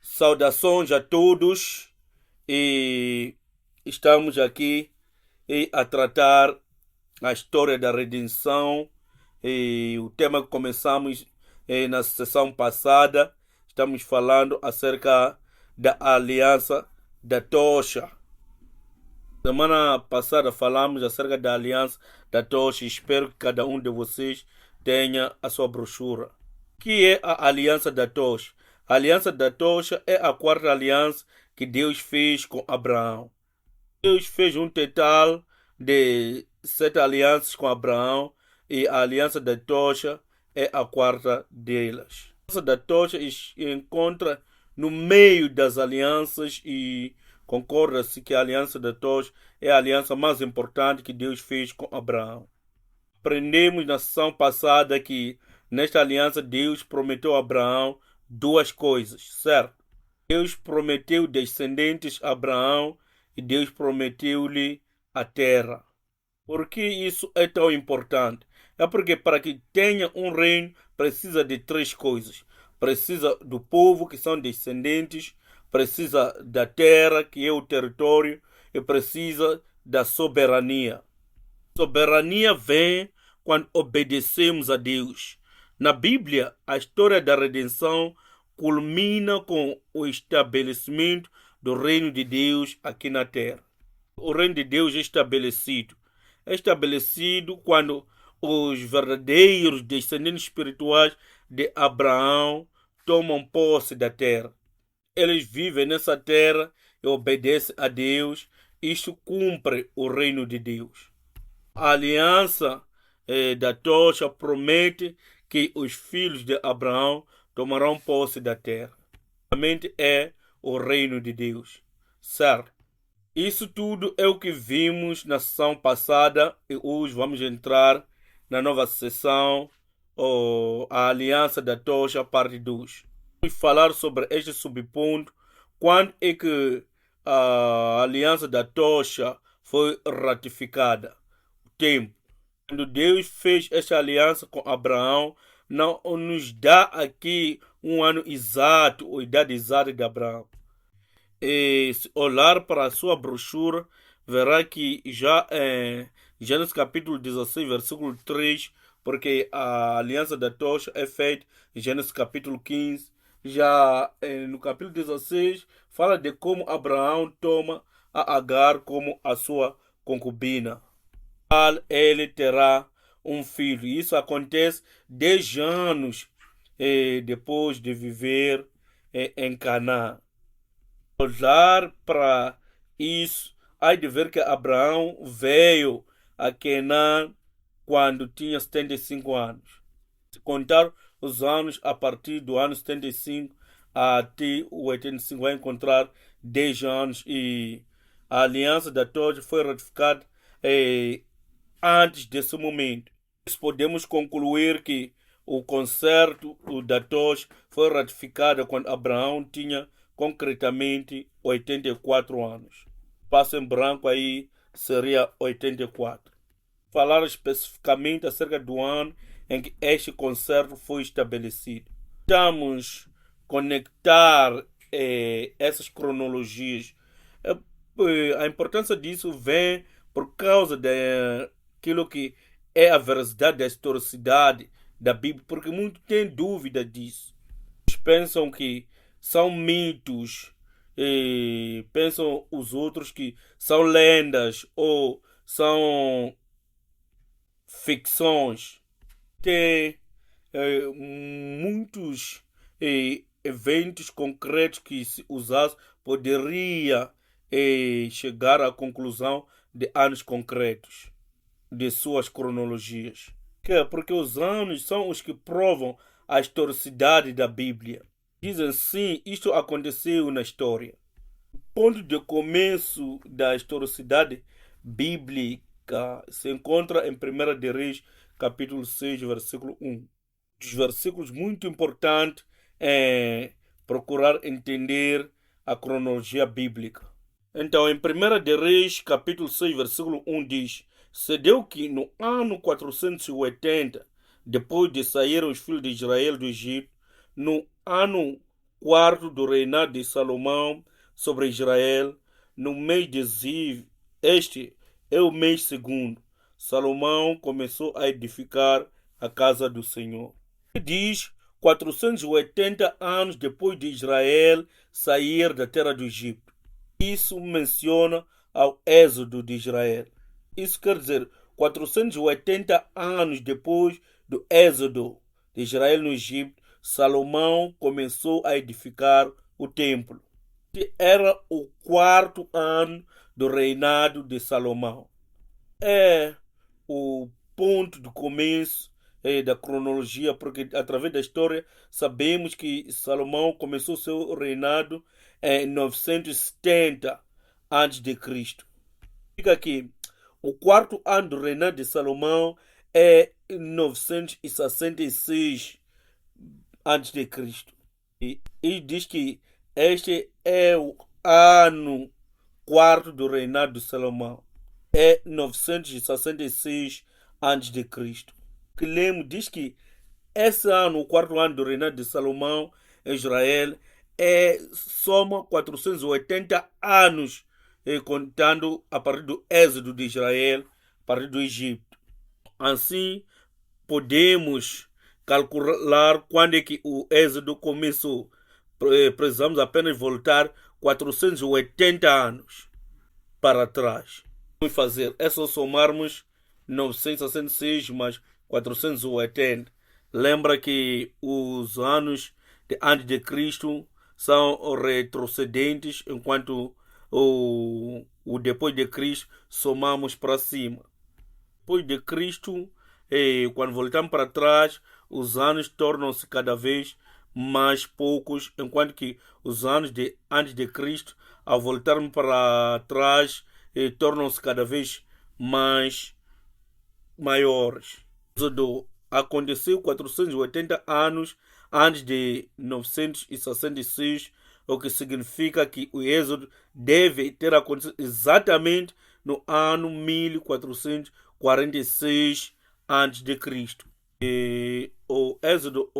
Saudações a todos e estamos aqui a tratar a história da redenção e o tema que começamos na sessão passada. Estamos falando acerca da aliança da tocha. Semana passada falamos acerca da aliança da tocha e espero que cada um de vocês tenha a sua brochura. O que é a aliança da tocha? A aliança da tocha é a quarta aliança que Deus fez com Abraão. Deus fez um total de 7 alianças com Abraão e a aliança da tocha é a quarta delas. A aliança da tocha encontra no meio das alianças e concorda-se que a aliança da tocha é a aliança mais importante que Deus fez com Abraão. Aprendemos na sessão passada que nesta aliança Deus prometeu a Abraão duas coisas, certo? Deus prometeu descendentes a Abraão e Deus prometeu-lhe a terra. Por que isso é tão importante? É porque para que tenha um reino precisa de três coisas. Precisa do povo, que são descendentes, precisa da terra, que é o território, e precisa da soberania. Soberania vem quando obedecemos a Deus. Na Bíblia, a história da redenção culmina com o estabelecimento do reino de Deus aqui na terra. O reino de Deus é estabelecido. É estabelecido quando os verdadeiros descendentes espirituais de Abraão tomam posse da terra. Eles vivem nessa terra e obedecem a Deus. Isto cumpre o reino de Deus. A aliança da tocha promete que os filhos de Abraão tomarão posse da terra. Realmente é o reino de Deus, certo? Isso tudo é o que vimos na sessão passada e hoje vamos entrar na nova sessão, a aliança da tocha, parte 2. Vamos falar sobre este subponto, quando é que a aliança da tocha foi ratificada. Tempo. Quando Deus fez esta aliança com Abraão, não nos dá aqui um ano exato, ou idade exata de Abraão. E se olhar para a sua brochura, verá que já em Gênesis capítulo 16, versículo 3, porque a aliança da tocha é feita em Gênesis capítulo 15, já no capítulo 16, fala de como Abraão toma a Agar como a sua concubina. Ele terá um filho. Isso acontece 10 anos depois de viver em Canaã. Olhar para isso, há de ver que Abraão veio a Canaã quando tinha 75 anos. Se contar os anos a partir do ano 75 até o 85, vai encontrar 10 anos e a aliança da tocha foi ratificada antes desse momento. Podemos concluir que o concerto da tocha foi ratificado quando Abraão tinha concretamente 84 anos. Passo em branco aí seria 84. Falar especificamente acerca do ano em que este concerto foi estabelecido. Tentamos conectar essas cronologias. A importância disso vem por causa daquilo que é a veracidade da historicidade da Bíblia, porque muitos têm dúvida disso. Eles pensam que são mitos, pensam os outros que são lendas ou são ficções. Tem muitos eventos concretos que, se usasse, poderia chegar à conclusão de anos concretos de suas cronologias. Porque os anos são os que provam a historicidade da Bíblia. Dizem sim, isto aconteceu na história. O ponto de começo da historicidade bíblica se encontra em 1 de Reis, capítulo 6, versículo 1. Dos versículos muito importantes é procurar entender a cronologia bíblica. Então, em 1 de Reis, capítulo 6, versículo 1 diz: Sucedeu que no ano 480, depois de saírem os filhos de Israel do Egito, no ano quarto do reinado de Salomão sobre Israel, no mês de Ziv. Este é o mês segundo. Salomão começou a edificar a casa do Senhor. Diz 480 anos depois de Israel sair da terra do Egito. Isso menciona ao êxodo de Israel. Isso quer dizer 480 anos depois do êxodo de Israel no Egito, Salomão começou a edificar o templo. Era o quarto ano do reinado de Salomão. É o ponto de começo da cronologia, porque através da história sabemos que Salomão começou seu reinado em 970 a.C. Fica que o quarto ano do reinado de Salomão é 966 a.C. E diz que este é o ano quarto do reinado de Salomão. É 966 a.C. Que lemos diz que esse ano, o quarto ano do reinado de Salomão em Israel, soma 480 anos, contando a partir do êxodo de Israel, a partir do Egito. Assim, podemos calcular quando é que o êxodo começou. Precisamos apenas voltar 480 anos para trás. Vamos fazer, é só somarmos 966 mais 480. Lembra que os anos antes de Cristo são retrocedentes, enquanto o depois de Cristo somamos para cima. Depois de Cristo, quando voltamos para trás, os anos tornam-se cada vez mais poucos, enquanto que os anos antes de Cristo, ao voltarmos para trás, tornam-se cada vez mais maiores. Aconteceu 480 anos antes de 966, o que significa que o êxodo deve ter acontecido exatamente no ano 1446 a.C. O êxodo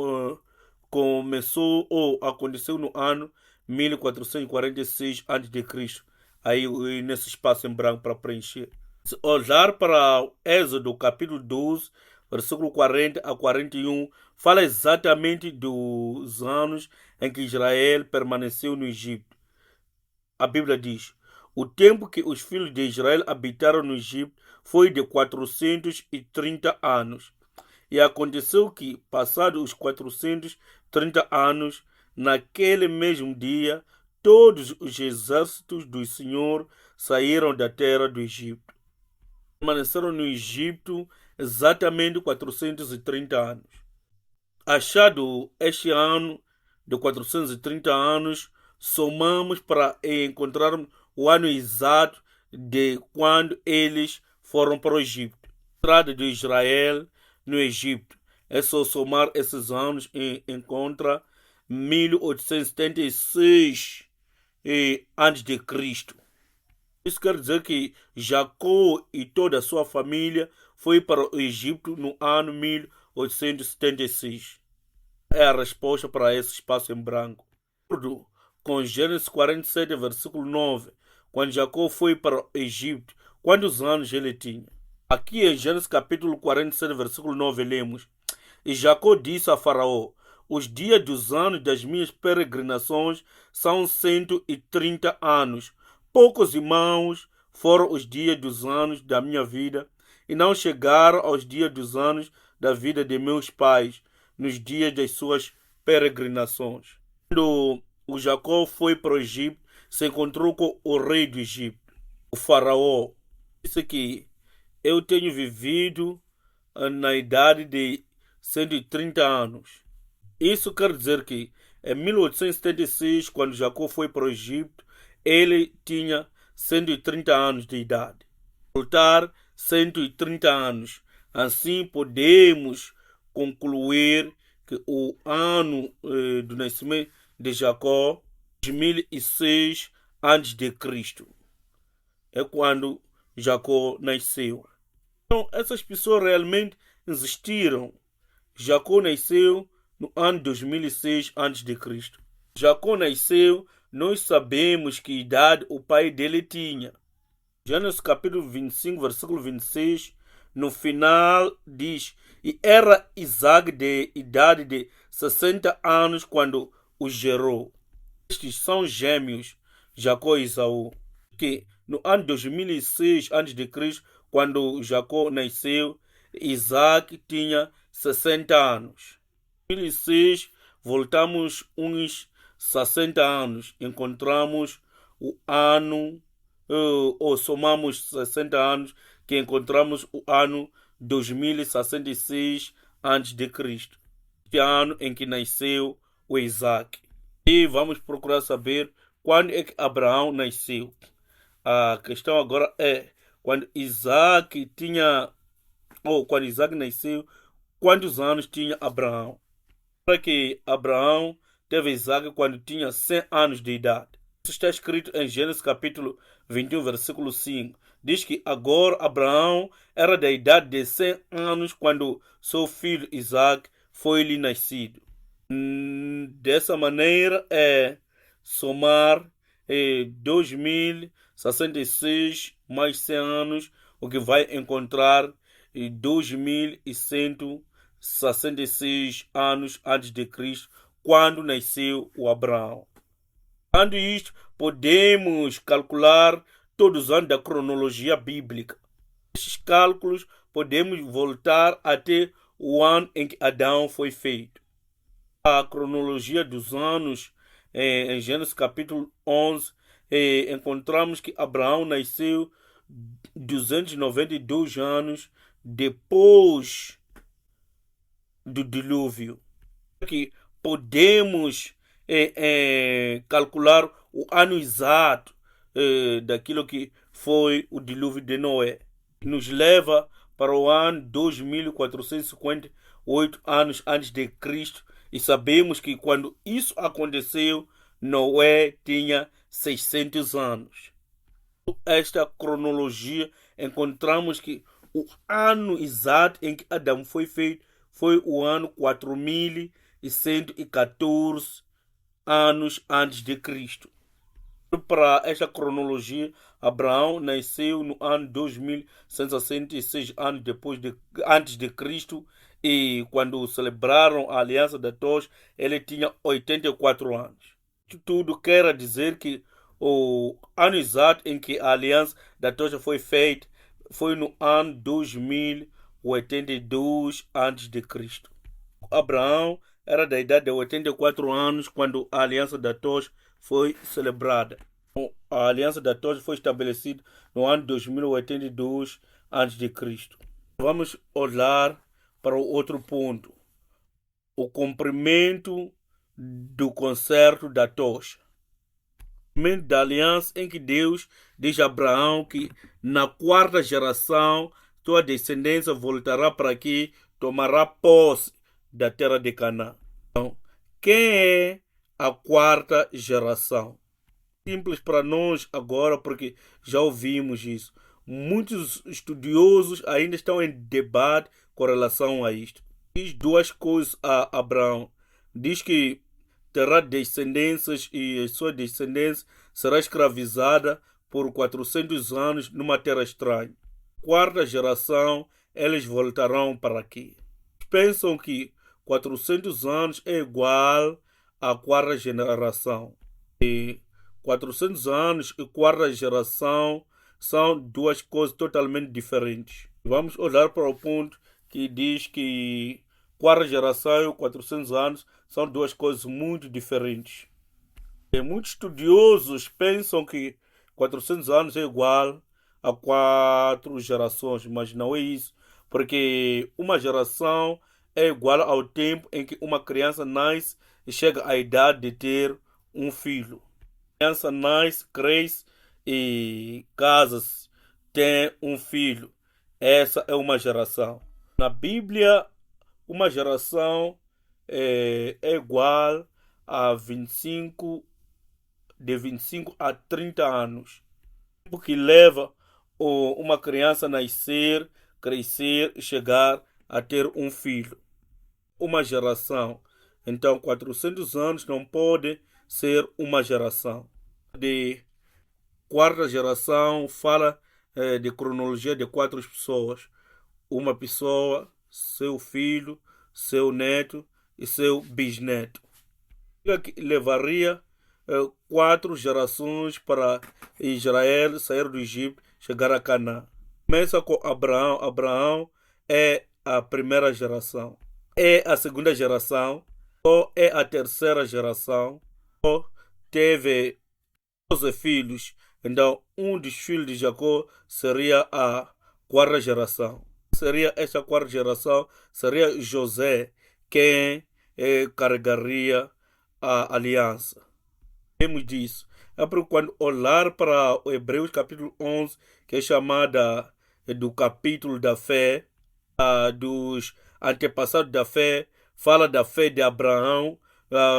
começou ou aconteceu no ano 1446 a.C. Aí nesse espaço em branco para preencher. Se olhar para o Êxodo capítulo 12, versículo 40 a 41, fala exatamente dos anos em que Israel permaneceu no Egito. A Bíblia diz: o tempo que os filhos de Israel habitaram no Egito foi de 430 anos. E aconteceu que, passados os 430 anos, naquele mesmo dia, todos os exércitos do Senhor saíram da terra do Egito. Permaneceram no Egito exatamente 430 anos. Achado este ano de 430 anos, somamos para encontrarmos o ano exato de quando eles foram para o Egito. A entrada de Israel no Egito. É só somar esses anos e encontra 1876 a.C. Isso quer dizer que Jacó e toda a sua família foi para o Egito no ano 1876. É a resposta para esse espaço em branco. Com Gênesis 47, versículo 9, quando Jacó foi para o Egito, quantos anos ele tinha? Aqui em Gênesis capítulo 47, versículo 9, lemos: E Jacó disse a Faraó: os dias dos anos das minhas peregrinações são 130 anos. Poucos irmãos foram os dias dos anos da minha vida, e não chegaram aos dias dos anos da vida de meus pais, nos dias das suas peregrinações. Quando o Jacó foi para o Egito, se encontrou com o rei do Egito, o Faraó. Disse que eu tenho vivido na idade de 130 anos. Isso quer dizer que em 1876, quando Jacó foi para o Egito, ele tinha 130 anos de idade. Voltar 130 anos. Assim podemos concluir que o ano do nascimento de Jacó, 2006 a.C., é quando Jacó nasceu. Então, essas pessoas realmente existiram. Jacó nasceu no ano 2006 a.C. Jacó nasceu, nós sabemos que idade o pai dele tinha. Gênesis capítulo 25, versículo 26, no final diz: E era Isaac de idade de 60 anos quando o gerou. Estes são gêmeos, Jacó e Esaú, que no ano 2006 a.C., quando Jacó nasceu, Isaac tinha 60 anos. Em 2006, voltamos uns 60 anos, encontramos o ano, ou somamos 60 anos, que encontramos o ano 2066 a.C., este ano em que nasceu o Isaac. E vamos procurar saber quando é que Abraão nasceu. A questão agora é, quando Isaac nasceu, quantos anos tinha Abraão? Para que Abraão teve Isaac quando tinha 100 anos de idade. Isso está escrito em Gênesis capítulo 21, versículo 5. Diz que agora Abraão era da idade de 100 anos quando seu filho Isaac foi-lhe nascido. Dessa maneira é somar 2066 mais 100 anos, o que vai encontrar 2166 anos antes de Cristo, quando nasceu o Abraão. Quando isto, podemos calcular todos os anos da cronologia bíblica. Estes cálculos podemos voltar até o ano em que Adão foi feito. A cronologia dos anos, em Gênesis capítulo 11, encontramos que Abraão nasceu 292 anos depois do dilúvio. Que podemos calcular o ano exato daquilo que foi o dilúvio de Noé. Nos leva para o ano 2458 anos antes de Cristo, e sabemos que quando isso aconteceu, Noé tinha 600 anos. Esta cronologia, encontramos que o ano exato em que Adão foi feito foi o ano 4114 anos antes de Cristo. Para esta cronologia, Abraão nasceu no ano 2166 anos antes de Cristo, e quando celebraram a Aliança da Tocha, ele tinha 84 anos. Tudo quer dizer que o ano exato em que a Aliança da Tocha foi feita foi no ano 2082 antes de Cristo. Abraão era da idade de 84 anos quando a Aliança da Tocha foi celebrada. A Aliança da Tocha foi estabelecida no ano 2082 a.C. Vamos olhar para o outro ponto: o cumprimento do concerto da tocha. O cumprimento da aliança em que Deus diz a Abraão que na quarta geração tua descendência voltará para aqui, tomará posse da terra de Canaã. Então, quem é a quarta geração? Simples para nós agora, porque já ouvimos isso. Muitos estudiosos ainda estão em debate com relação a isto. Diz duas coisas a Abraão. Diz que terá descendências e a sua descendência será escravizada por 400 anos numa terra estranha. Quarta geração, eles voltarão para aqui. Pensam que 400 anos é igual à quarta geração. E 400 anos e quarta geração são duas coisas totalmente diferentes. Vamos olhar para o ponto que diz que quarta geração e 400 anos são duas coisas muito diferentes. E muitos estudiosos pensam que 400 anos é igual a 4 gerações, mas não é isso, porque uma geração é igual ao tempo em que uma criança nasce e chega à idade de ter um filho. A criança nasce, cresce e casa-se, tem um filho. Essa é uma geração. Na Bíblia, uma geração é igual a de 25 a 30 anos. O tempo que leva uma criança a nascer, crescer e chegar a ter um filho. Uma geração. Então, 400 anos não pode ser uma geração. De quarta geração fala de cronologia de 4 pessoas. Uma pessoa, seu filho, seu neto e seu bisneto. Levaria 4 gerações para Israel sair do Egito, chegar a Canaã. Começa com Abraão. Abraão é a primeira geração. É a segunda geração, ou é a terceira geração, ou teve 12 filhos. Então, um dos filhos de Jacó seria a quarta geração. Seria esta quarta geração, seria José quem carregaria a aliança. Temos disso. É porque quando olhar para o Hebreus capítulo 11, que é chamada do capítulo da fé, dos antepassados da fé, fala da fé de Abraão,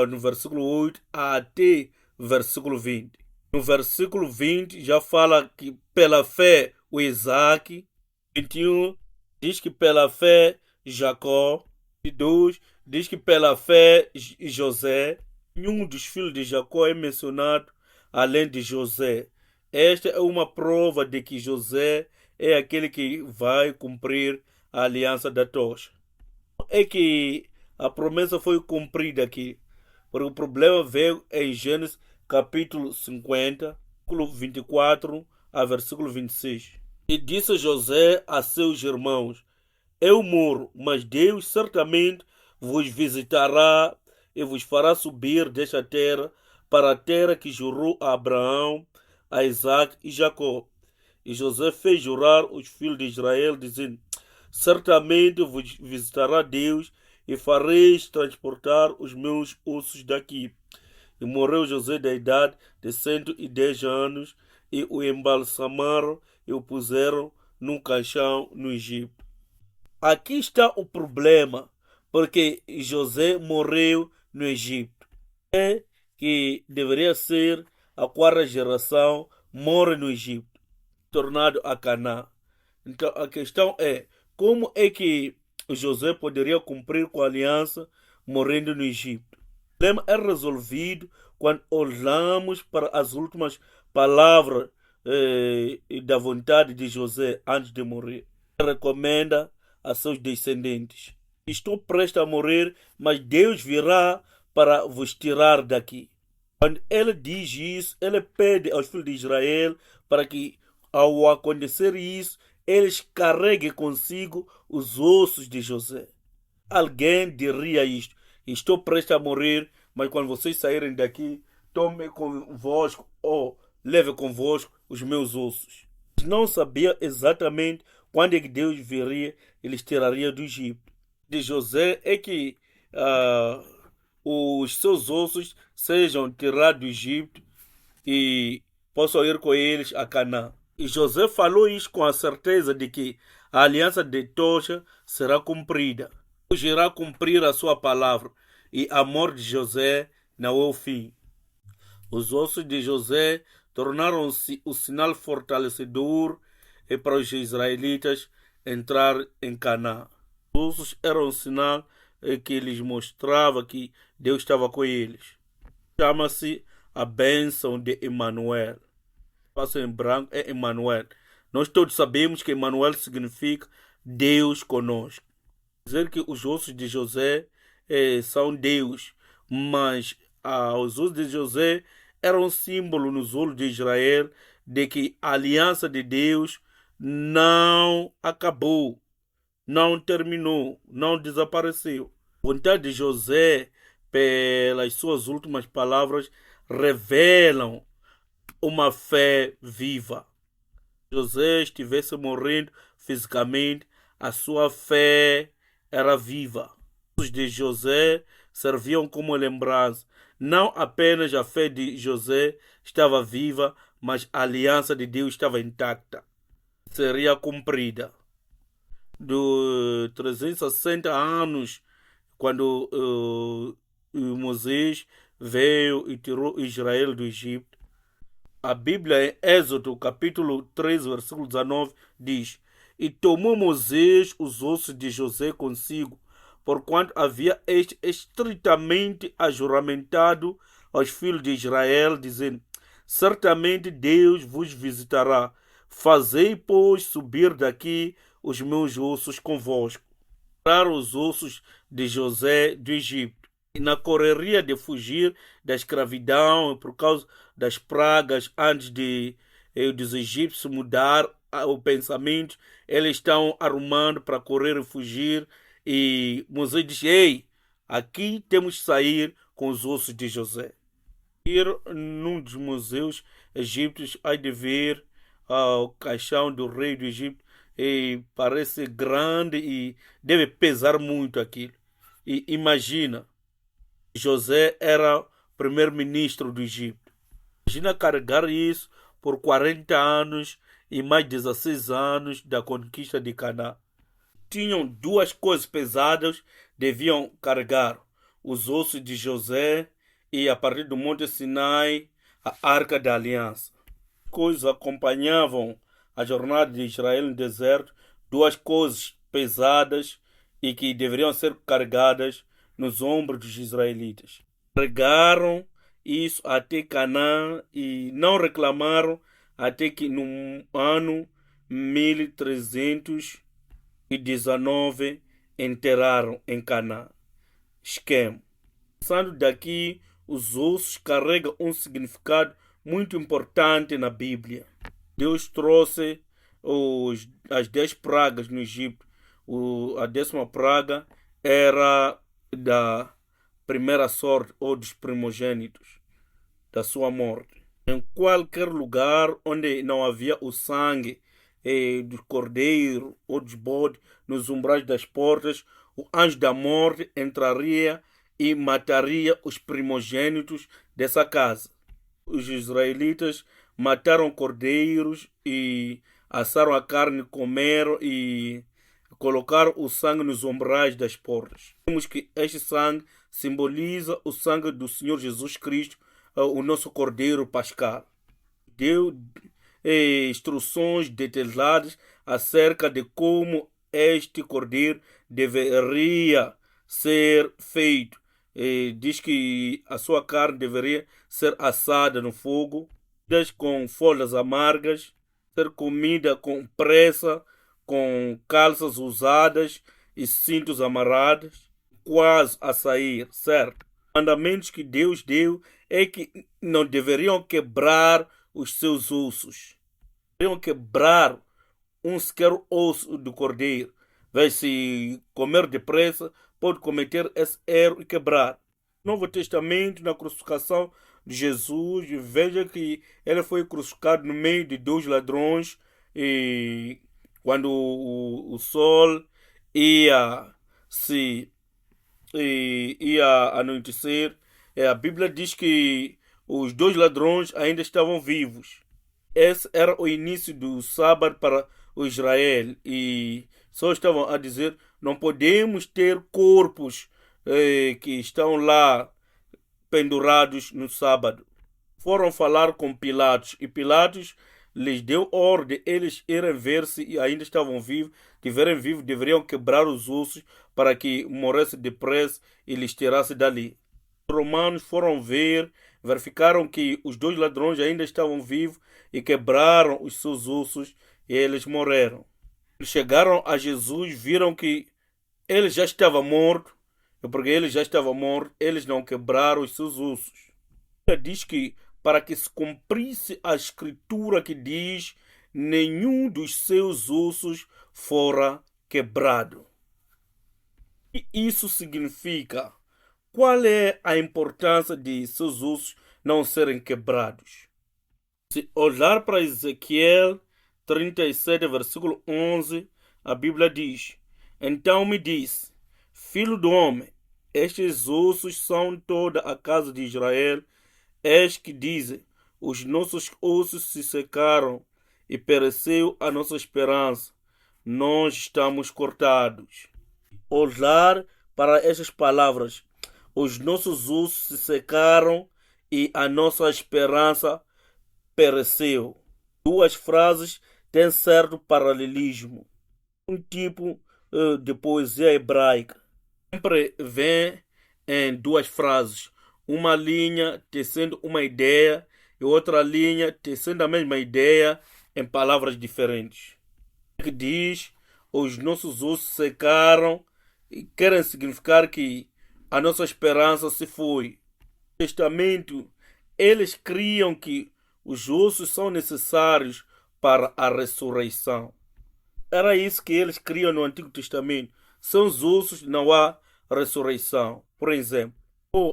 no versículo 8 até versículo 20. No versículo 20 já fala que pela fé o Isaac, 21 diz que pela fé Jacó, 22 diz que pela fé José. Nenhum dos filhos de Jacó é mencionado além de José. Esta é uma prova de que José é aquele que vai cumprir a aliança da tocha. É que a promessa foi cumprida aqui, porque o problema veio em Gênesis capítulo 50, versículo 24 a versículo 26. E disse José a seus irmãos: eu morro, mas Deus certamente vos visitará e vos fará subir desta terra para a terra que jurou a Abraão, a Isaac e Jacó. E José fez jurar os filhos de Israel, dizendo: certamente vos visitará Deus e fareis transportar os meus ossos daqui. E morreu José da idade de 110 anos, e o embalsamaram e o puseram num caixão no Egito. Aqui está o problema, porque José morreu no Egito. É que deveria ser a quarta geração, morre no Egito, tornado a Canaã. Então a questão é, como é que José poderia cumprir com a aliança morrendo no Egito? O problema é resolvido quando olhamos para as últimas palavras da vontade de José antes de morrer. Ele recomenda a seus descendentes: estou prestes a morrer, mas Deus virá para vos tirar daqui. Quando ele diz isso, ele pede aos filhos de Israel para que, ao acontecer isso, eles carreguem consigo os ossos de José. Alguém diria isto: estou prestes a morrer, mas quando vocês saírem daqui, tome convosco ou leve convosco os meus ossos. Não sabia exatamente quando é que Deus viria e lhes tiraria do Egito. De José é que os seus ossos sejam tirados do Egito e possam ir com eles a Canaã. E José falou isso com a certeza de que a aliança de tocha será cumprida. Deus irá cumprir a sua palavra, e a morte de José não é o fim. Os ossos de José tornaram-se o sinal fortalecedor para os israelitas entrar em Canaã. Os ossos eram um sinal que lhes mostrava que Deus estava com eles. Chama-se a bênção de Emanuel. Passo em branco é Emanuel. Nós todos sabemos que Emanuel significa Deus conosco. Dizer que os ossos de José são Deus, mas os ossos de José eram um símbolo nos olhos de Israel de que a aliança de Deus não acabou, não terminou, não desapareceu. A vontade de José, pelas suas últimas palavras, revelam uma fé viva. Se José estivesse morrendo fisicamente, a sua fé era viva. Os de José serviam como lembrança. Não apenas a fé de José estava viva, mas a aliança de Deus estava intacta. Seria cumprida. De 360 anos, quando Moisés veio e tirou Israel do Egito, a Bíblia em Êxodo, capítulo 3, versículo 19, diz: e tomou Moisés os ossos de José consigo, porquanto havia este estritamente ajuramentado aos filhos de Israel, dizendo: certamente Deus vos visitará. Fazei, pois, subir daqui os meus ossos convosco. Tiraram os ossos de José do Egito. E na correria de fugir da escravidão, por causa das pragas, antes de dos egípcios mudar o pensamento, eles estão arrumando para correr e fugir. E Moisés diz: ei, aqui temos que sair com os ossos de José. Ir num dos museus egípcios, há de ver o caixão do rei do Egito, e parece grande e deve pesar muito aquilo. E imagina, José era primeiro-ministro do Egito. Imagina carregar isso por 40 anos e mais 16 anos da conquista de Canaã. Tinham duas coisas pesadas, deviam carregar: os ossos de José e, a partir do Monte Sinai, a Arca da Aliança. Coisas acompanhavam a jornada de Israel no deserto, duas coisas pesadas e que deveriam ser carregadas nos ombros dos israelitas. Carregaram isso até Canaã e não reclamaram até que no ano 1319 enterraram em Canaã. Esquema. Passando daqui, os ossos carregam um significado muito importante na Bíblia. Deus trouxe as 10 pragas no Egito. A 10ª praga era da primeira sorte ou dos primogênitos, da sua morte. Em qualquer lugar onde não havia o sangue do cordeiro ou dos bodes nos umbrais das portas, o anjo da morte entraria e mataria os primogênitos dessa casa. Os israelitas mataram cordeiros e assaram a carne, comeram e colocaram o sangue nos umbrais das portas. Vemos que este sangue simboliza o sangue do Senhor Jesus Cristo, o nosso cordeiro pascal. Deu instruções detalhadas acerca de como este cordeiro deveria ser feito. Diz que a sua carne deveria ser assada no fogo, com folhas amargas, ser comida com pressa, com calças usadas e cintos amarrados, quase a sair, certo? Mandamentos que Deus deu é que não deveriam quebrar os seus ossos. Deveriam quebrar um sequer osso do cordeiro. Vai se comer depressa, pode cometer esse erro e quebrar. Novo Testamento, na crucificação de Jesus, veja que ele foi crucificado no meio de 2 ladrões, e quando o sol ia anoitecer, a Bíblia diz que os 2 ladrões ainda estavam vivos. Esse era o início do sábado para o Israel, e só estavam a dizer: não podemos ter corpos que estão lá pendurados no sábado. Foram falar com Pilatos, e Pilatos lhes deu ordem, eles irem ver se ainda estavam vivos. Tiverem vivos, deveriam quebrar os ossos para que morresse depressa e lhes tirasse dali. Os romanos foram ver, verificaram que os 2 ladrões ainda estavam vivos e quebraram os seus ossos, e eles morreram. Chegaram a Jesus, viram que ele já estava morto, e porque ele já estava morto, eles não quebraram os seus ossos. Ele diz que para que se cumprisse a escritura que diz: nenhum dos seus ossos fora quebrado. E isso significa: qual é a importância de seus ossos não serem quebrados? Se olhar para Ezequiel 37, versículo 11, a Bíblia diz: então me disse: filho do homem, estes ossos são toda a casa de Israel. Eis que dizem: os nossos ossos se secaram e pereceu a nossa esperança. Nós estamos cortados. Olhar para estas palavras: os nossos ossos se secaram e a nossa esperança pereceu. 2 frases têm certo paralelismo. Um tipo de poesia hebraica sempre vem em 2 frases. uma linha tecendo uma ideia e outra linha tecendo a mesma ideia em palavras diferentes. Que diz, os nossos ossos secaram, e querem significar que a nossa esperança se foi. No Testamento, eles criam que os ossos são necessários para a ressurreição. Era isso que eles criam no Antigo Testamento. Sem os ossos não há ressurreição. Por exemplo,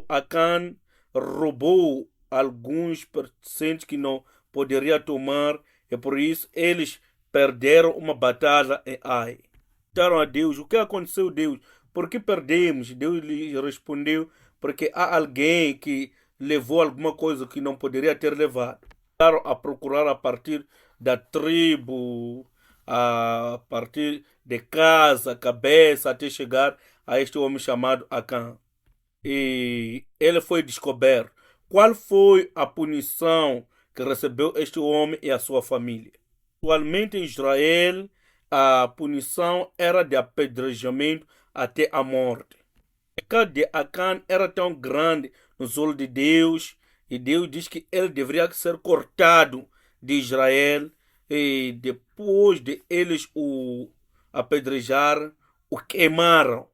Acã roubou alguns pertences que não poderia tomar e por isso eles perderam uma batalha em Ai. Perguntaram a Deus, o que aconteceu, Deus? Por que perdemos? Deus lhe respondeu, porque há alguém que levou alguma coisa que não poderia ter levado. Começaram a procurar a partir da tribo, a partir de casa, cabeça, até chegar a este homem chamado Acã. E ele foi descoberto. Qual foi a punição que recebeu este homem e a sua família? Atualmente em Israel, a punição era de apedrejamento até a morte. O pecado de Acã era tão grande nos olhos de Deus, e Deus diz que ele deveria ser cortado de Israel, e depois de eles o apedrejaram, o queimaram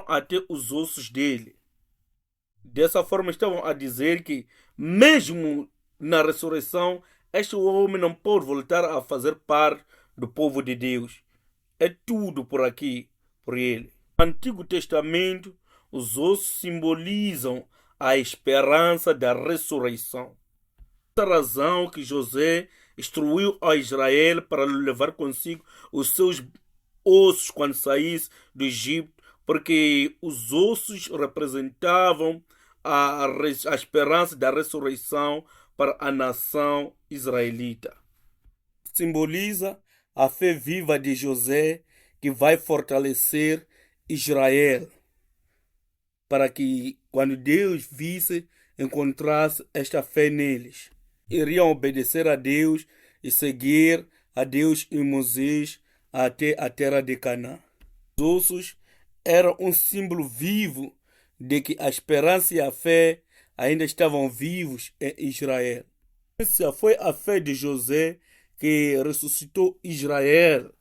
até os ossos dele. Dessa forma estavam a dizer que mesmo na ressurreição este homem não pode voltar a fazer parte do povo de Deus. É tudo por aqui, por ele. No Antigo Testamento, os ossos simbolizam a esperança da ressurreição. Essa razão que José instruiu a Israel para levar consigo os seus ossos quando saísse do Egito, porque os ossos representavam a esperança da ressurreição para a nação israelita. Simboliza a fé viva de José, que vai fortalecer Israel, para que quando Deus visse, encontrasse esta fé neles, iriam obedecer a Deus e seguir a Deus e Moisés até a terra de Canaã. Os ossos eram um símbolo vivo de que a esperança e a fé ainda estavam vivos em Israel. Essa foi a fé de José que ressuscitou Israel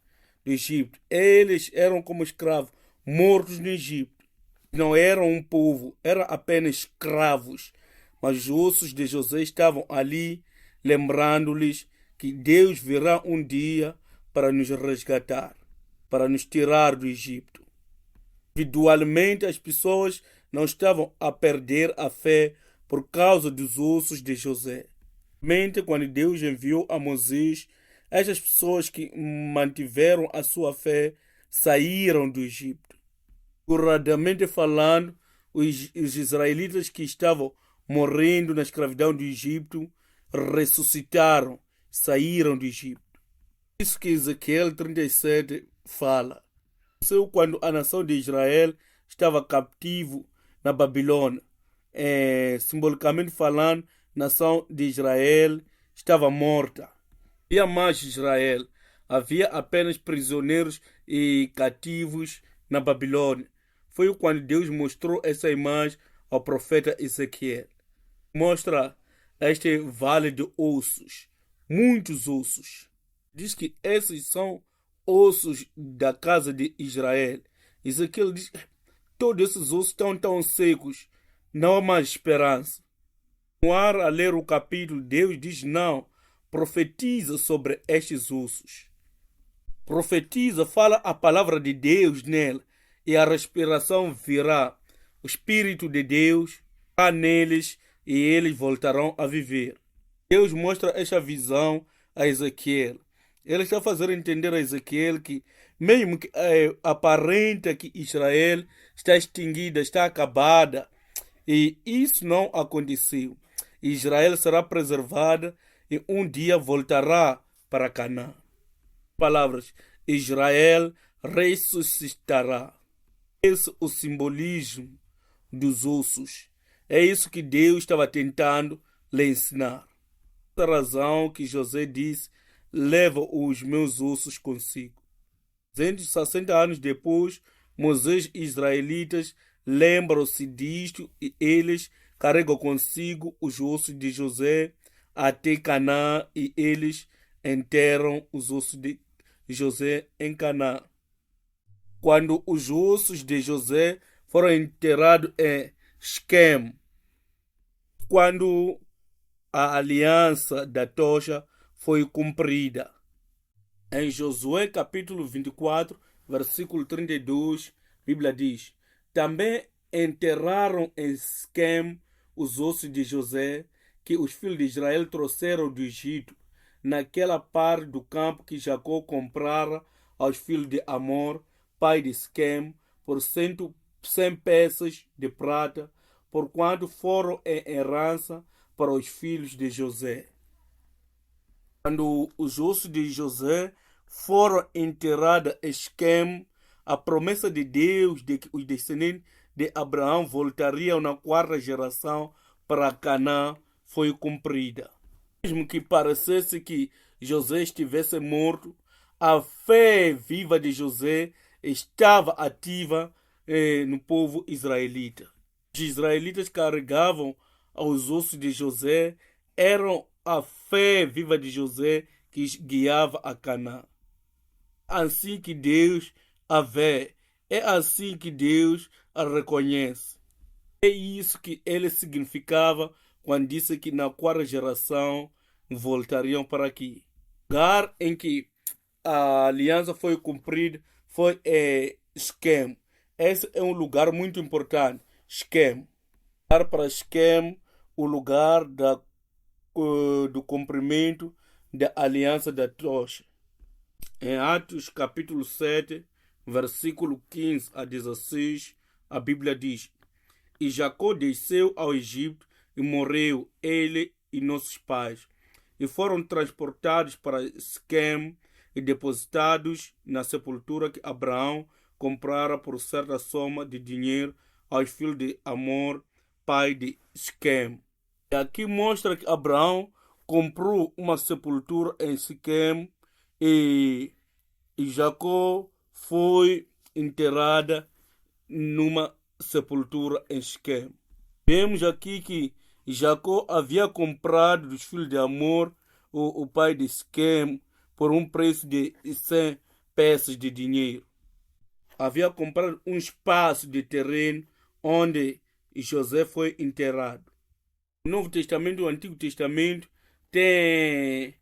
do Egito. Eles eram como escravos, mortos no Egito. Não eram um povo, eram apenas escravos. Mas os ossos de José estavam ali, lembrando-lhes que Deus virá um dia para nos resgatar, para nos tirar do Egito. Individualmente, as pessoas não estavam a perder a fé por causa dos ossos de José. Somente quando Deus enviou a Moisés, estas pessoas que mantiveram a sua fé saíram do Egito. Figuradamente falando, os israelitas que estavam morrendo na escravidão do Egito ressuscitaram, saíram do Egito. Isso que Ezequiel 37 fala. Aconteceu quando a nação de Israel estava cativo na Babilônia. Simbolicamente falando, a nação de Israel estava morta. Havia mais Israel. Havia apenas prisioneiros e cativos na Babilônia. Foi quando Deus mostrou essa imagem ao profeta Ezequiel. Mostra este vale de ossos, muitos ossos. Diz que esses são ossos da casa de Israel. Ezequiel diz que todos esses ossos estão tão secos, não há mais esperança. No ar a ler o capítulo, Deus diz não, profetiza sobre estes ossos. Profetiza, fala a palavra de Deus nela, e a respiração virá. O Espírito de Deus está neles e eles voltarão a viver. Deus mostra esta visão a Ezequiel. Ele está fazendo entender a Ezequiel que, mesmo que aparenta que Israel está extinguida, está acabada, e isso não aconteceu. Israel será preservada e um dia voltará para Canaã. Palavras, Israel ressuscitará. Esse é o simbolismo dos ossos. É isso que Deus estava tentando lhe ensinar. Essa razão que José disse, leva os meus ossos consigo. 260 anos depois, Moisés e israelitas lembram-se disto e eles carregam consigo os ossos de José até Canaã e eles enterram os ossos de José em Canaã. Quando os ossos de José foram enterrados em Siquém, quando a aliança da tocha foi cumprida. Em Josué capítulo 24, versículo 32, a Bíblia diz: também enterraram em Siquém os ossos de José, que os filhos de Israel trouxeram do Egito, naquela parte do campo que Jacó comprara aos filhos de Amor, pai de Siquém, por 100 peças de prata, porquanto foram em herança para os filhos de José. Quando os ossos de José foram enterrados em Siquém, a promessa de Deus de que os descendentes de Abraão voltariam na quarta geração para Canaã foi cumprida. Mesmo que parecesse que José estivesse morto, a fé viva de José estava ativa no povo israelita. Os israelitas carregavam os ossos de José, eram a fé viva de José que guiava a Canaã. Assim que Deus a vê, é assim que Deus a reconhece. É isso que ele significava quando disse que na quarta geração voltariam para aqui. O lugar em que a aliança foi cumprida foi Siquém. Esse é um lugar muito importante, Siquém. Para Siquém, o lugar do cumprimento da aliança da tocha. Em Atos capítulo 7, versículo 15 a 16, a Bíblia diz: e Jacó desceu ao Egito e morreu, ele e nossos pais, e foram transportados para Siquém e depositados na sepultura que Abraão comprara por certa soma de dinheiro aos filhos de Amor, pai de Siquém. E aqui mostra que Abraão comprou uma sepultura em Siquém e Jacó foi enterrada numa sepultura em Siquém. Vemos aqui que Jacó havia comprado dos filhos de Amor, o pai de Siquém, por um preço de 100 peças de dinheiro. Havia comprado um espaço de terreno onde José foi enterrado. O Novo Testamento e o Antigo Testamento têm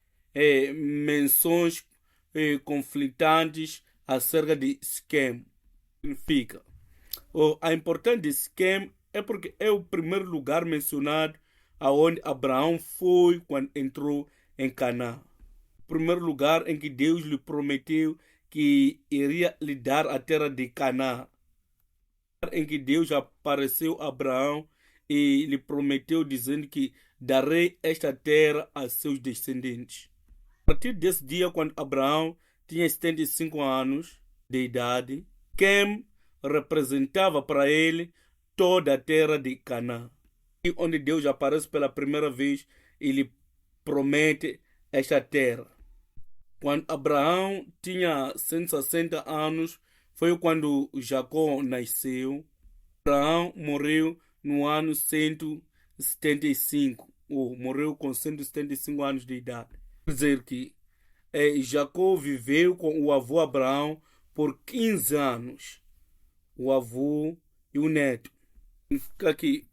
menções conflitantes acerca de Siquém. Significa, a importância de Siquém é porque é o primeiro lugar mencionado aonde Abraão foi quando entrou em Canaã. O primeiro lugar em que Deus lhe prometeu que iria lhe dar a terra de Canaã. Em que Deus apareceu a Abraão e lhe prometeu dizendo que darei esta terra a seus descendentes. A partir desse dia, quando Abraão tinha 75 anos de idade, Siquém representava para ele toda a terra de Canaã. E onde Deus aparece pela primeira vez, ele promete esta terra. Quando Abraão tinha 160 anos, foi quando Jacó nasceu. Abraão morreu no ano 175, ou morreu com 175 anos de idade. Quer dizer que Jacó viveu com o avô Abraão por 15 anos. O avô e o neto. Significa que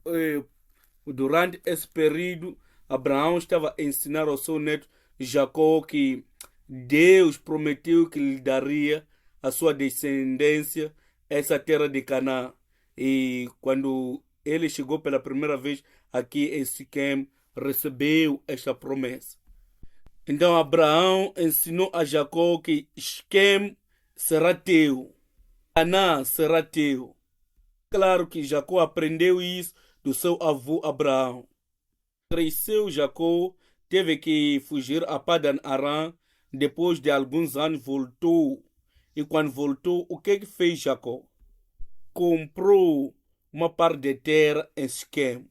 durante esse período, Abraão estava a ensinar ao seu neto Jacó que Deus prometeu que lhe daria a sua descendência essa terra de Canaã. E quando ele chegou pela primeira vez aqui em Siquém, recebeu esta promessa. Então Abraão ensinou a Jacó que Siquém será teu, Canaã será teu. Claro que Jacó aprendeu isso do seu avô Abraão. Cresceu Jacó, teve que fugir a Padan Aram. Depois de alguns anos voltou. E quando voltou, o que fez Jacó? Comprou uma parte de terra em Siquém.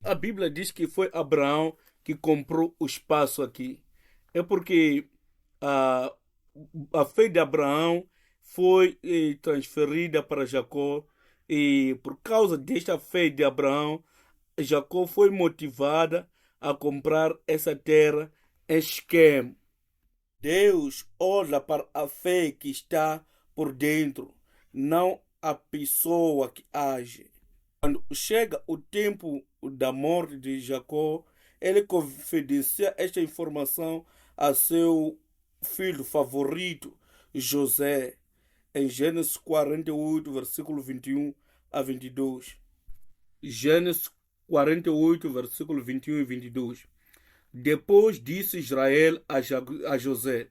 A Bíblia diz que foi Abraão que comprou o espaço aqui. É porque a fé de Abraão foi transferida para Jacó E por causa desta fé de Abraão, Jacó foi motivada a comprar essa terra em Siquém. Deus olha para a fé que está por dentro, não a pessoa que age. Quando chega o tempo da morte de Jacó, ele confidencia esta informação a seu filho favorito, José, em Gênesis 48, versículo 21 a 22. Gênesis 48, versículo 21 e 22. Depois disse Israel a José: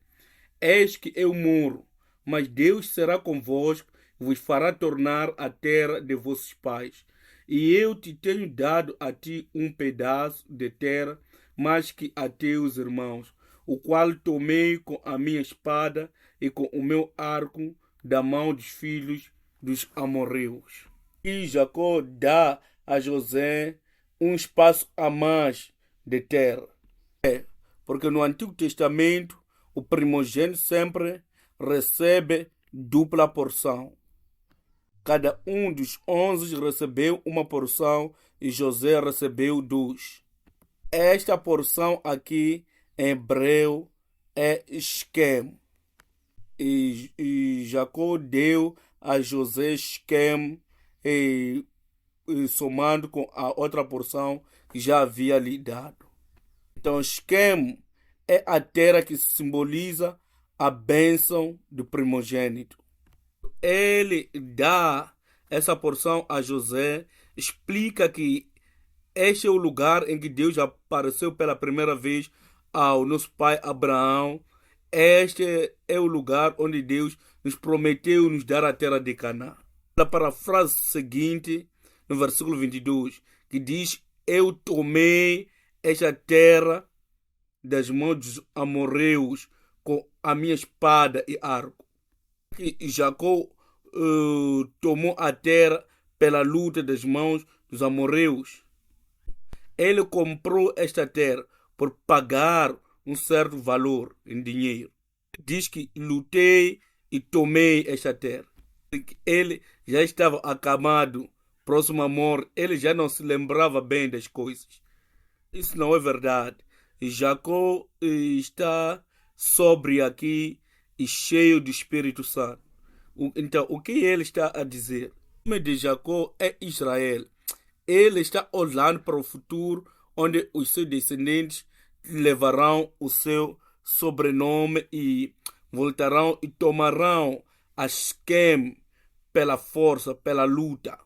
Eis que eu morro, mas Deus será convosco e vos fará tornar a terra de vossos pais. E eu te tenho dado a ti um pedaço de terra, mais que a teus irmãos, o qual tomei com a minha espada e com o meu arco da mão dos filhos dos amorreus. E Jacó dá a José um espaço a mais de terra. Porque no Antigo Testamento o primogênito sempre recebe dupla porção. Cada um dos 11 recebeu uma porção e José recebeu 2. Esta porção aqui em hebreu é Siquém. E Jacó deu a José Siquém e somando com a outra porção que já havia lhe dado. Então, Siquém é a terra que simboliza a bênção do primogênito. Ele dá essa porção a José, explica que este é o lugar em que Deus apareceu pela primeira vez ao nosso pai Abraão. Este é o lugar onde Deus nos prometeu nos dar a terra de Canaã. Para a frase seguinte, no versículo 22, que diz: Eu tomei esta terra das mãos dos amorreus com a minha espada e arco. E Jacó tomou a terra pela luta das mãos dos amorreus. Ele comprou esta terra por pagar um certo valor em dinheiro. Diz que lutei e tomei esta terra. Ele já estava acamado, próximo à morte, ele já não se lembrava bem das coisas. Isso não é verdade. Jacó está sóbrio aqui e cheio do Espírito Santo. Então, o que ele está a dizer? O nome de Jacó é Israel. Ele está olhando para o futuro, onde os seus descendentes levarão o seu sobrenome e voltarão e tomarão a Siquém pela força, pela luta.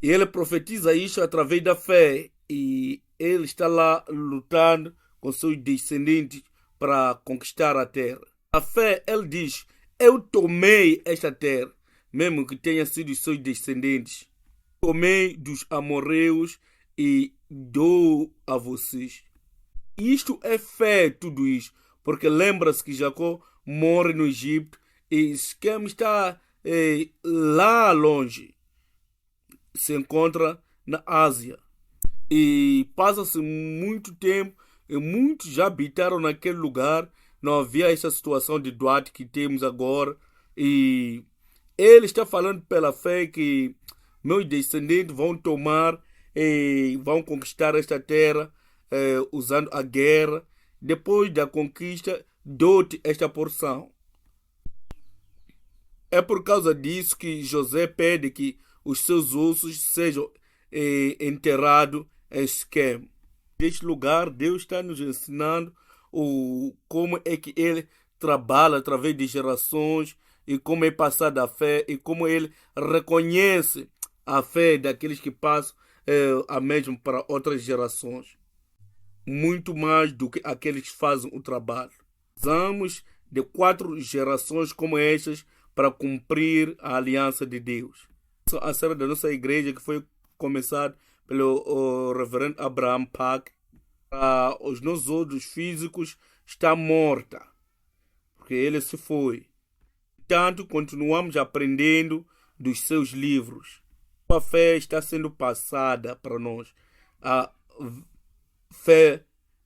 E ele profetiza isso através da fé. E ele está lá lutando com seus descendentes para conquistar a terra. A fé, ele diz: Eu tomei esta terra, mesmo que tenha sido seus descendentes. Tomei dos amorreus e dou a vocês. Isto é fé, tudo isso. Porque lembra-se que Jacó morre no Egito e Siquém está lá longe. Se encontra na Ásia. E passa-se muito tempo e muitos já habitaram naquele lugar. Não havia essa situação de Duarte que temos agora. E ele está falando pela fé que meus descendentes vão tomar e vão conquistar esta terra usando a guerra. Depois da conquista, dou-te esta porção. É por causa disso que José pede que os seus ossos sejam enterrados em Siquém. Neste lugar, Deus está nos ensinando como é que Ele trabalha através de gerações e como é passada a fé e como Ele reconhece a fé daqueles que passam a mesmo para outras gerações. Muito mais do que aqueles que fazem o trabalho. Precisamos de 4 gerações como estas para cumprir a aliança de Deus. A série da nossa igreja que foi começada pelo reverendo Abraham Pack, os nossos outros físicos está morta, porque ele se foi. Portanto, continuamos aprendendo dos seus livros. A fé está sendo passada para nós. A fé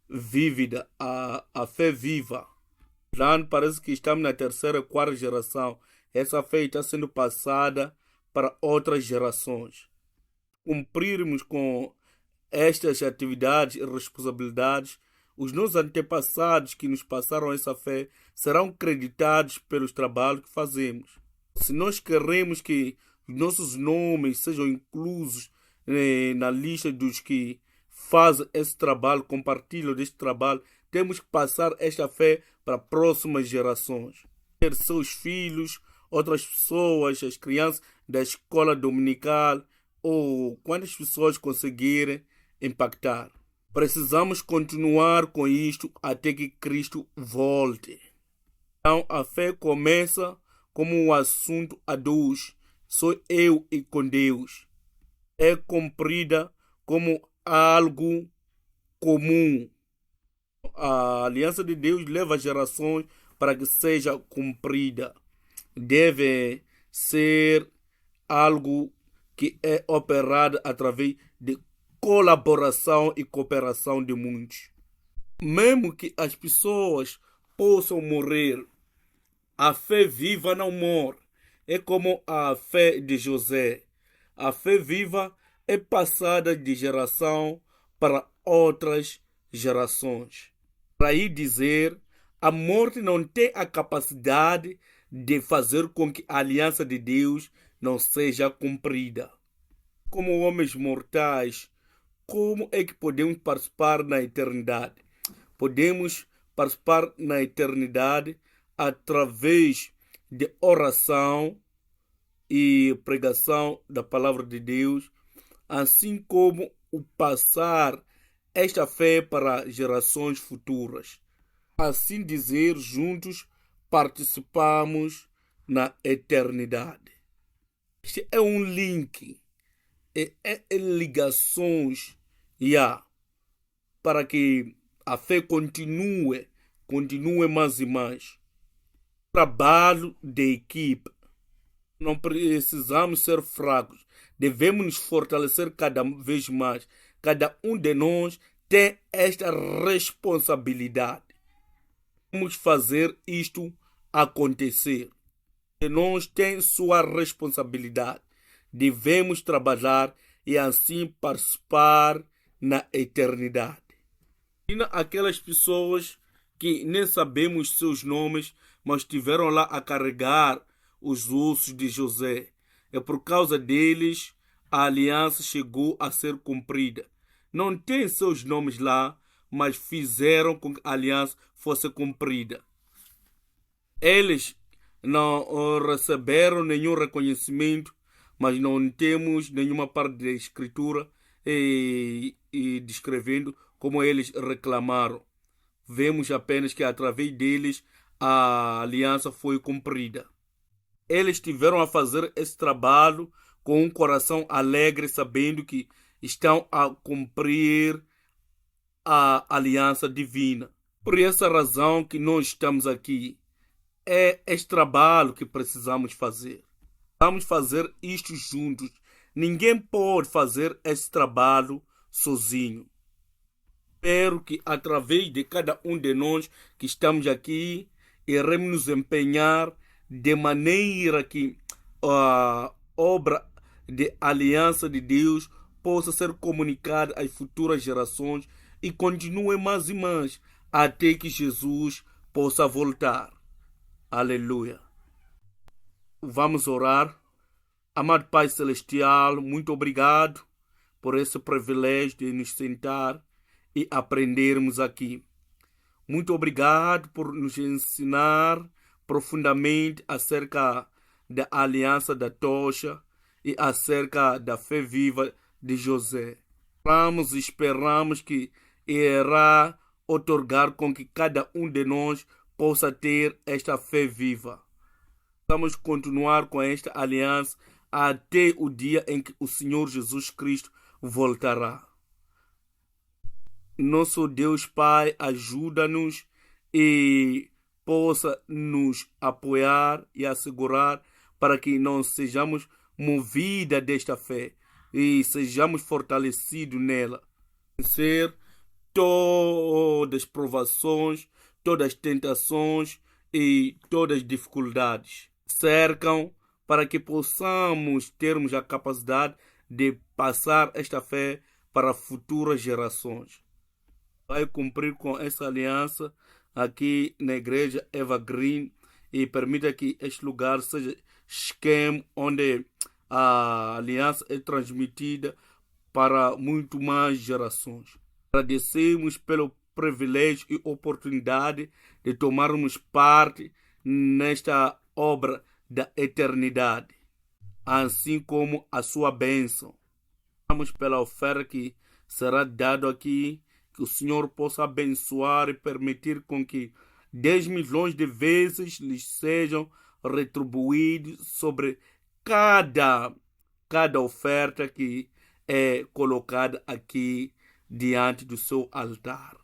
vívida, a fé viva. Já parece que estamos na terceira, quarta geração. Essa fé está sendo passada para outras gerações. Cumprirmos com estas atividades e responsabilidades, os nossos antepassados que nos passaram essa fé serão creditados pelos trabalhos que fazemos. Se nós queremos que os nossos nomes sejam inclusos na lista dos que fazem esse trabalho, compartilham deste trabalho, temos que passar esta fé para próximas gerações. Ter seus filhos, outras pessoas, as crianças da escola dominical ou quantas pessoas conseguirem impactar. Precisamos continuar com isto até que Cristo volte. Então a fé começa como um assunto a dois, sou eu e com Deus. É cumprida como algo comum. A aliança de Deus leva gerações para que seja cumprida. Deve ser algo que é operado através de colaboração e cooperação de muitos. Mesmo que as pessoas possam morrer, a fé viva não morre. É como a fé de José. A fé viva é passada de geração para outras gerações. Para aí dizer, a morte não tem a capacidade de fazer com que a aliança de Deus não seja cumprida. Como homens mortais, como é que podemos participar na eternidade? Podemos participar na eternidade através de oração e pregação da palavra de Deus, assim como o passar esta fé para gerações futuras. Assim dizer, juntos participamos na eternidade. Este é um link, é ligações para que a fé continue mais e mais. Trabalho de equipe. Não precisamos ser fracos. Devemos nos fortalecer cada vez mais. Cada um de nós tem esta responsabilidade. Vamos fazer isto acontecer. De nós tem sua responsabilidade. Devemos trabalhar e assim participar na eternidade. E aquelas pessoas que nem sabemos seus nomes, mas estiveram lá a carregar os ossos de José. É por causa deles a aliança chegou a ser cumprida. Não tem seus nomes lá, mas fizeram com que a aliança fosse cumprida. Eles não receberam nenhum reconhecimento, mas não temos nenhuma parte da escritura e descrevendo como eles reclamaram. Vemos apenas que através deles a aliança foi cumprida. Eles tiveram a fazer esse trabalho com um coração alegre, sabendo que estão a cumprir a aliança divina. Por essa razão que nós estamos aqui. É este trabalho que precisamos fazer. Vamos fazer isto juntos. Ninguém pode fazer esse trabalho sozinho. Espero que através de cada um de nós que estamos aqui, iremos nos empenhar de maneira que a obra de aliança de Deus possa ser comunicada às futuras gerações e continue mais e mais até que Jesus possa voltar. Aleluia. Vamos orar. Amado Pai Celestial, muito obrigado por esse privilégio de nos sentar e aprendermos aqui. Muito obrigado por nos ensinar profundamente acerca da aliança da tocha e acerca da fé viva de José. Vamos e esperamos que irá otorgar com que cada um de nós possa ter esta fé viva. Vamos continuar com esta aliança até o dia em que o Senhor Jesus Cristo voltará. Nosso Deus Pai, ajuda-nos e possa nos apoiar e assegurar para que não sejamos movidos desta fé e sejamos fortalecidos nela. Vencer todas as provações, todas as tentações e todas as dificuldades cercam para que possamos termos a capacidade de passar esta fé para futuras gerações. Vai cumprir com essa aliança aqui na igreja Eva Green e permita que este lugar seja esquema onde a aliança é transmitida para muito mais gerações. Agradecemos pelo privilégio e oportunidade de tomarmos parte nesta obra da eternidade, assim como a sua bênção. Oramos pela oferta que será dada aqui, que o Senhor possa abençoar e permitir com que 10 milhões de vezes lhes sejam retribuídos sobre cada oferta que é colocada aqui diante do seu altar.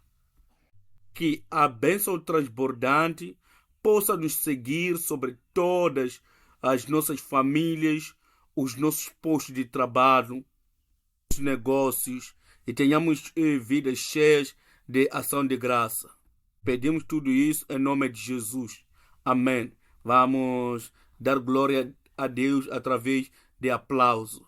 Que a bênção transbordante possa nos seguir sobre todas as nossas famílias, os nossos postos de trabalho, os negócios, e tenhamos vidas cheias de ação de graça. Pedimos tudo isso em nome de Jesus. Amém. Vamos dar glória a Deus através de aplauso.